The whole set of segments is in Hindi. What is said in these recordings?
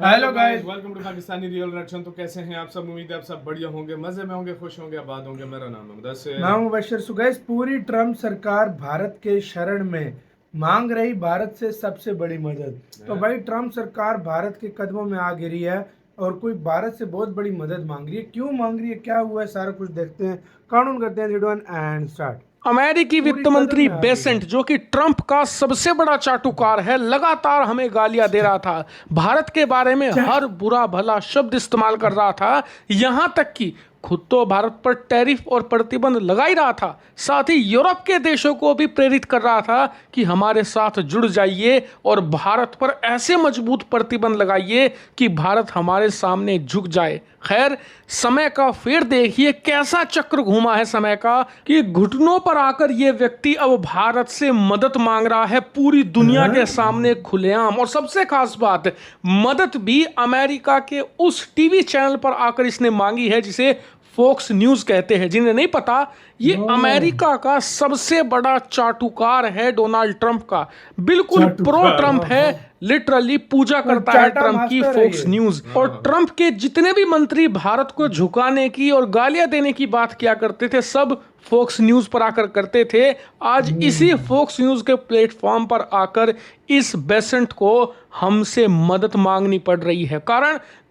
Hello guys, welcome to Pakistani real reaction. तो कैसे हैं आप सब? उम्मीद है आप सब बढ़िया होंगे, मजे में होंगे, खुश होंगे, आबाद होंगे। मेरा नाम है मुदस्सिर। मैं हूं मुबश्शिर। सो गाइस, पूरी ट्रम्प सरकार भारत के शरण में मांग रही भारत से सबसे बड़ी मदद। तो भाई ट्रम्प सरकार भारत के कदमों में आ गिरी है और कोई भारत से बहुत बड़ी मदद मांग रही है। क्यों मांग रही है, क्या हुआ है, सारा कुछ देखते हैं। काउंट करते हैं, 3, 2, 1 एंड स्टार्ट। अमेरिकी वित्त मंत्री बेसेंट, जो कि ट्रंप का सबसे बड़ा चाटुकार है, लगातार हमें गालियां दे रहा था, भारत के बारे में हर बुरा भला शब्द इस्तेमाल कर रहा था, यहां तक कि खुद तो भारत पर टैरिफ और प्रतिबंध लगा ही रहा था, साथ ही यूरोप के देशों को भी प्रेरित कर रहा था कि हमारे साथ जुड़ जाइए और भारत पर ऐसे मजबूत प्रतिबंध लगाइए कि भारत हमारे सामने झुक जाए। खैर, समय का फेर देखिए कैसा चक्र घूमा है समय का कि घुटनों पर आकर यह व्यक्ति अब भारत से मदद मांग रहा है पूरी दुनिया के सामने खुलेआम। और सबसे खास बात, मदद भी अमेरिका के उस टीवी चैनल पर आकर इसने मांगी है जिसे फॉक्स न्यूज कहते हैं। जिन्हें नहीं पता, ये अमेरिका का सबसे बड़ा चाटुकार है डोनाल्ड ट्रंप का, बिल्कुल प्रो ट्रंप है, लिटरली पूजा करता है ट्रंप की फॉक्स न्यूज। और ट्रंप के जितने भी मंत्री भारत को झुकाने की और गालियां देने की बात किया करते थे, सब फॉक्स न्यूज पर आकर करते थे। आज इसी फॉक्स न्यूज के प्लेटफॉर्म पर आकर इस बेसेंट को हमसे मदद मांगनी पड़ रही है।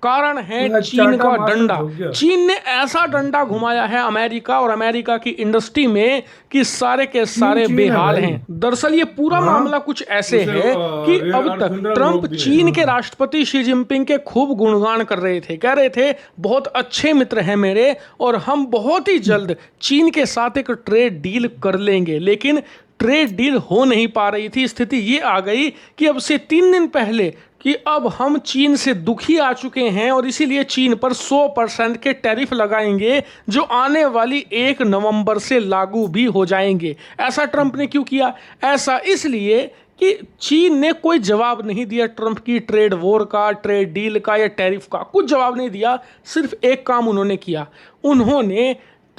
कारण है चीन का डंडा। चीन ने ऐसा डंडा घुमाया है अमेरिका और अमेरिका की इंडस्ट्री में कि सारे के सारे बेहाल हैं। दरअसल ये पूरा मामला कुछ ऐसे है कि अब तक ट्रंप चीन के राष्ट्रपति शी जिनपिंग के खूब गुणगान कर रहे थे, कह रहे थे बहुत अच्छे मित्र हैं मेरे और हम बहुत ही जल्द चीन के साथ एक ट्रेड डील कर लेंगे। लेकिन ट्रेड डील हो नहीं पा रही थी। स्थिति ये आ गई कि अब से 3 दिन पहले कि अब हम चीन से दुखी आ चुके हैं और इसीलिए चीन पर 100% के टैरिफ लगाएंगे जो आने वाली 1 नवंबर से लागू भी हो जाएंगे। ऐसा ट्रंप ने क्यों किया? ऐसा इसलिए कि चीन ने कोई जवाब नहीं दिया ट्रंप की ट्रेड वॉर का, ट्रेड डील का या टैरिफ का, कुछ जवाब नहीं दिया। सिर्फ एक काम उन्होंने किया, उन्होंने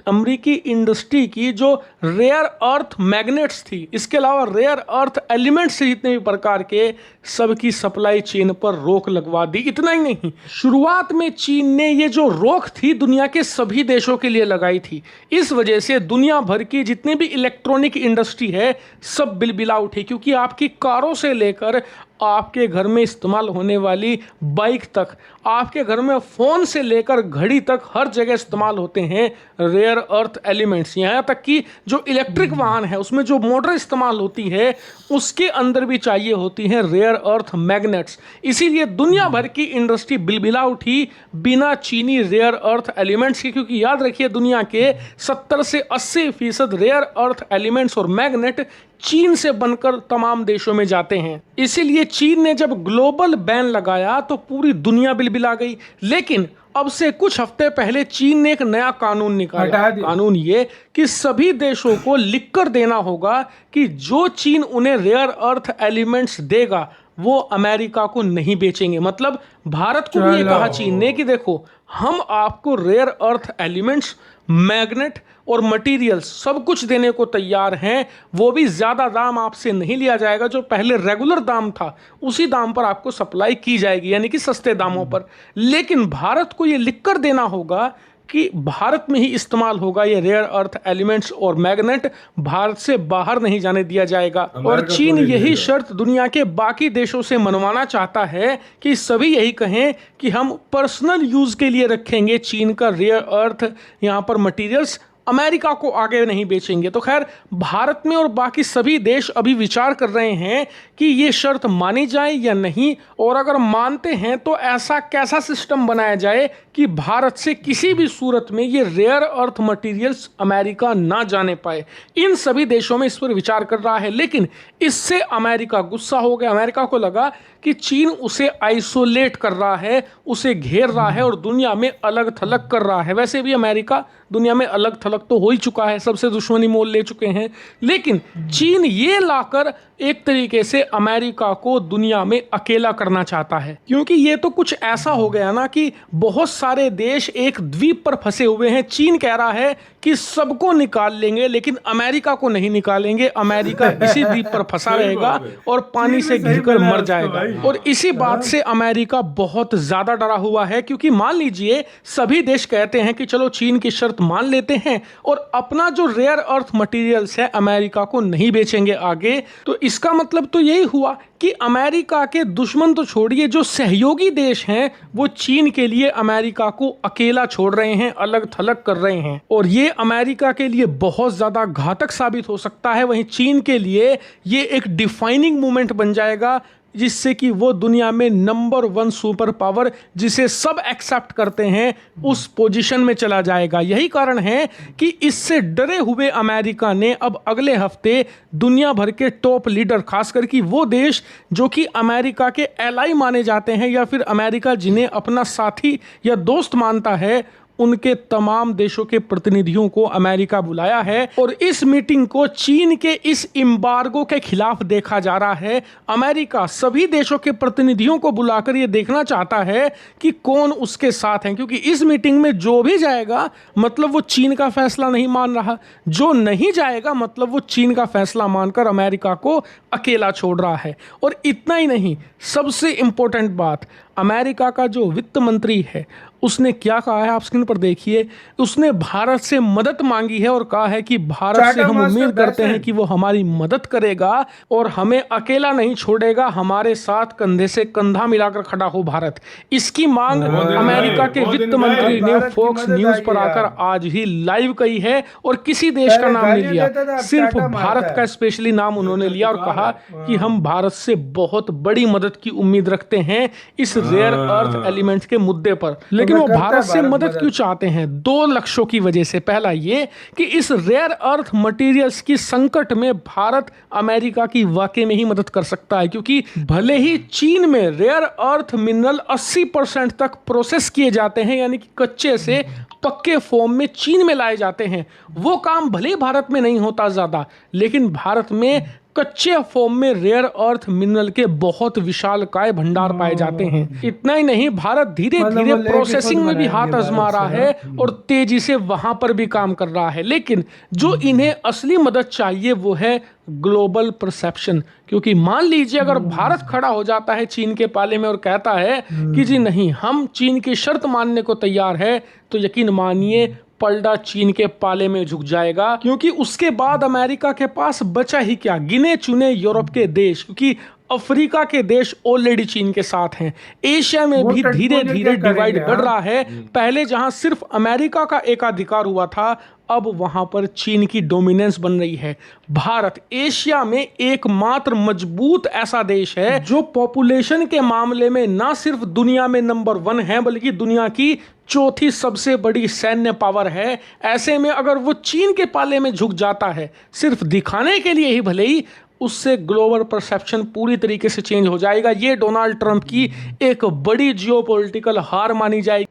अमेरिकी इंडस्ट्री की जो रेयर अर्थ मैग्नेट्स थी, इसके अलावा रेयर अर्थ एलिमेंट्स से जितने भी प्रकार के, सबकी सप्लाई चेन पर रोक लगवा दी। इतना ही नहीं, शुरुआत में चीन ने ये जो रोक थी दुनिया के सभी देशों के लिए लगाई थी। इस वजह से दुनिया भर की जितनी भी इलेक्ट्रॉनिक इंडस्ट्री है सब बिलबिला उठी, क्योंकि आपकी कारों से लेकर आपके घर में इस्तेमाल होने वाली बाइक तक, आपके घर में फ़ोन से लेकर घड़ी तक हर जगह इस्तेमाल होते हैं रेयर अर्थ एलिमेंट्स। यहाँ तक कि जो इलेक्ट्रिक वाहन है उसमें जो मोटर इस्तेमाल होती है उसके अंदर भी चाहिए होती हैं रेयर अर्थ मैग्नेट्स। इसीलिए दुनिया भर की इंडस्ट्री बिलबिला उठी बिना चीनी रेयर अर्थ एलिमेंट्स के, क्योंकि याद रखिए दुनिया के 70 से 80% रेयर अर्थ एलिमेंट्स और मैग्नेट चीन से बनकर तमाम देशों में जाते हैं। इसीलिए चीन ने जब ग्लोबल बैन लगाया तो पूरी दुनिया बिलबिला गई। लेकिन अब से कुछ हफ्ते पहले चीन ने एक नया कानून निकाला। कानून ये कि सभी देशों को लिखकर देना होगा कि जो चीन उन्हें रेयर अर्थ एलिमेंट्स देगा वो अमेरिका को नहीं बेचेंगे। मतलब भारत को भी ये कहा चीन ने कि देखो, हम आपको रेयर अर्थ एलिमेंट्स, मैग्नेट और मटेरियल्स सब कुछ देने को तैयार हैं, वो भी ज़्यादा दाम आपसे नहीं लिया जाएगा, जो पहले रेगुलर दाम था उसी दाम पर आपको सप्लाई की जाएगी, यानी कि सस्ते दामों पर। लेकिन भारत को ये लिखकर देना होगा कि भारत में ही इस्तेमाल होगा ये रेयर अर्थ एलिमेंट्स और मैग्नेट, भारत से बाहर नहीं जाने दिया जाएगा। और चीन यही शर्त दुनिया के बाकी देशों से मनवाना चाहता है कि सभी यही कहें कि हम पर्सनल यूज के लिए रखेंगे चीन का रेयर अर्थ यहाँ पर मटेरियल्स, अमेरिका को आगे नहीं बेचेंगे। तो खैर, भारत में और बाकी सभी देश अभी विचार कर रहे हैं कि ये शर्त मानी जाए या नहीं, और अगर मानते हैं तो ऐसा कैसा सिस्टम बनाया जाए कि भारत से किसी भी सूरत में ये रेयर अर्थ मटेरियल्स अमेरिका ना जाने पाए। इन सभी देशों में इस पर विचार कर रहा है। लेकिन इससे अमेरिका गुस्सा हो गया। अमेरिका को लगा कि चीन उसे आइसोलेट कर रहा है, उसे घेर रहा है और दुनिया में अलग थलग कर रहा है। वैसे भी अमेरिका दुनिया में अलग थलग थलग तो हो ही चुका है, सबसे दुश्मनी मोल ले चुके हैं, लेकिन चीन ये लाकर एक तरीके से अमेरिका को दुनिया में अकेला करना चाहता है। क्योंकि ये तो कुछ ऐसा हो गया ना कि बहुत सारे देश एक द्वीप पर फंसे हुए हैं। चीन कह रहा है कि सबको निकाल लेंगे लेकिन अमेरिका को नहीं निकालेंगे, अमेरिका इसी द्वीप पर फंसा रहेगा और पानी से घिरकर मर जाएगा। और इसी बात से अमेरिका बहुत ज्यादा डरा हुआ है, क्योंकि मान लीजिए सभी देश कहते हैं कि चलो चीन की शर्त मान लेते हैं और अपना जो रेयर अर्थ मटेरियल्स है अमेरिका को नहीं बेचेंगे आगे, तो इसका मतलब तो यही हुआ कि अमेरिका के दुश्मन तो छोड़िए, जो सहयोगी देश हैं वो चीन के लिए अमेरिका को अकेला छोड़ रहे हैं, अलग थलग कर रहे हैं। और ये अमेरिका के लिए बहुत ज्यादा घातक साबित हो सकता है। वहीं चीन के लिए ये एक डिफाइनिंग मोमेंट बन जाएगा, जिससे कि वो दुनिया में नंबर 1 सुपर पावर, जिसे सब एक्सेप्ट करते हैं, उस पोजीशन में चला जाएगा। यही कारण है कि इससे डरे हुए अमेरिका ने अब अगले हफ्ते दुनिया भर के टॉप लीडर, खासकर कि वो देश जो कि अमेरिका के एलाई माने जाते हैं या फिर अमेरिका जिन्हें अपना साथी या दोस्त मानता है, उनके तमाम देशों के प्रतिनिधियों को अमेरिका बुलाया है। और इस मीटिंग को चीन के इस एम्बार्गो के खिलाफ देखा जा रहा है। अमेरिका सभी देशों के प्रतिनिधियों को बुलाकर यह देखना चाहता है कि कौन उसके साथ है, क्योंकि इस मीटिंग में जो भी जाएगा मतलब वो चीन का फैसला नहीं मान रहा, जो नहीं जाएगा मतलब वो चीन का फैसला मानकर अमेरिका को अकेला छोड़ रहा है। और इतना ही नहीं, सबसे इंपॉर्टेंट बात, अमेरिका का जो वित्त मंत्री है उसने क्या कहा है आप स्क्रीन पर देखिए। उसने भारत से मदद मांगी है और कहा है कि भारत से हम उम्मीद करते हैं कि वो हमारी मदद करेगा और हमें अकेला नहीं छोड़ेगा, हमारे साथ कंधे से कंधा मिलाकर खड़ा हो भारत। इसकी मांग अमेरिका के वित्त मंत्री ने फॉक्स न्यूज पर आकर आज ही लाइव कही है और किसी देश का नाम नहीं लिया, सिर्फ भारत का स्पेशली नाम उन्होंने लिया और कहा कि हम भारत से बहुत बड़ी मदद की उम्मीद रखते हैं इस रेयर अर्थ एलिमेंट्स के मुद्दे पर। लेकिन वो भारत से मदद क्यों चाहते हैं? 2 लक्ष्यों की वजह से। पहला ये कि इस रेयर अर्थ मटेरियल्स की संकट में भारत अमेरिका की वाकई में ही मदद कर सकता है, क्योंकि भले ही चीन में रेयर अर्थ मिनरल 80% तक प्रोसेस किए जाते हैं, यानी कि कच्चे से पक्के फॉर्म में चीन में लाए जाते हैं, वो काम भले ही भारत में नहीं होता ज्यादा, लेकिन भारत में कच्चे फॉर्म में रेयर अर्थ मिनरल के बहुत विशालकाय भंडार पाए जाते हैं। इतना ही नहीं, भारत धीरे धीरे प्रोसेसिंग में भी हाथ आजमा रहा है और तेजी से वहां पर भी काम कर रहा है। लेकिन जो इन्हें असली मदद चाहिए वो है ग्लोबल परसेप्शन। क्योंकि मान लीजिए अगर भारत खड़ा हो जाता है चीन के पाले में और कहता है कि जी नहीं, हम चीन की शर्त मानने को तैयार है, तो यकीन मानिए पलड़ा चीन के पाले में झुक जाएगा। क्योंकि उसके बाद अमेरिका के पास बचा ही क्या, गिने चुने यूरोप के देश, क्योंकि अफ्रीका के देश ऑलरेडी चीन के साथ हैं। एशिया में भी धीरे धीरे डिवाइड बढ़ रहा है। पहले जहां सिर्फ अमेरिका का एकाधिकार हुआ था, अब वहां पर चीन की डोमिनेंस बन रही है। भारत एशिया में एकमात्र मजबूत ऐसा देश है जो पॉपुलेशन के मामले में ना सिर्फ दुनिया में नंबर 1 है, बल्कि दुनिया की 4थी सबसे बड़ी सैन्य पावर है। ऐसे में अगर वो चीन के पाले में झुक जाता है, सिर्फ दिखाने के लिए ही भले ही, उससे ग्लोबल परसेप्शन पूरी तरीके से चेंज हो जाएगा। ये डोनाल्ड ट्रंप की एक बड़ी जियोपॉलिटिकल हार मानी जाएगी।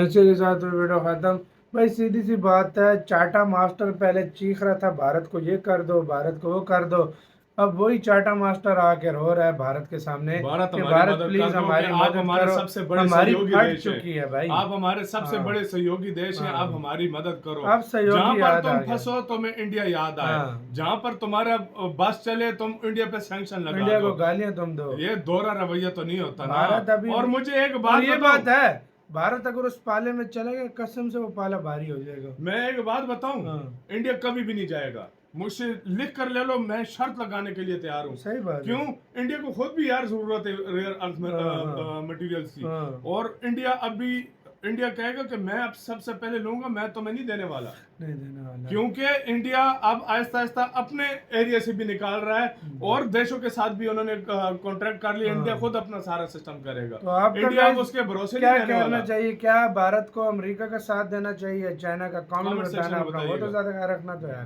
इसी के साथ वीडियो खत्म। भाई सीधी सी बात है, चाटा मास्टर पहले चीख रहा था भारत को ये कर दो, भारत को वो कर दो, अब वही चाटा मास्टर आके रो रहा है भारत के सामने भारत कि भारत प्लीज हमारी मदद करो, सबसे बड़े हमारी सहयोगी फट देश चुकी है भाई, आप हमारे सबसे बड़े सहयोगी देश हैं, आप हमारी मदद करो। अब सहयोगी जहाँ पर याद आ तुम गया। फंसो तुम्हें इंडिया याद आए, जहाँ पर तुम्हारा बस चले तुम इंडिया पे सैंक्शन लगा इंडिया को दो। गालियां तुम दो। ये दोहरा रवैया तो नहीं होता भारत ना। अभी और मुझे एक और बात ये बताओ, बात है, भारत अगर उस पाले में चलेगा कसम से वो पाला भारी हो जाएगा। मैं एक बात बताऊं, इंडिया कभी भी नहीं जाएगा। मुझसे लिख कर ले लो, मैं शर्त लगाने के लिए तैयार हूँ। सही बात क्यों? इंडिया को खुद भी यार जरूरत है रेयर अर्थ मटेरियल्स की। और इंडिया कहेगा कि मैं अब सबसे पहले लूंगा, मैं तुम्हें नहीं देने वाला। क्योंकि इंडिया अब आहिस्ता आहिस्ता अपने एरिया से भी निकाल रहा है और देशों के साथ भी उन्होंने कॉन्ट्रैक्ट कर लिया। इंडिया खुद अपना सारा सिस्टम करेगा, तो आपका इंडिया अब उसके भरोसे क्या नहीं रहने करना वाला। चाहिए? क्या भारत को अमेरिका का साथ देना चाहिए, चाइना का? कमेंट बताना अपना, वो तो ज्यादा रखना तो यार।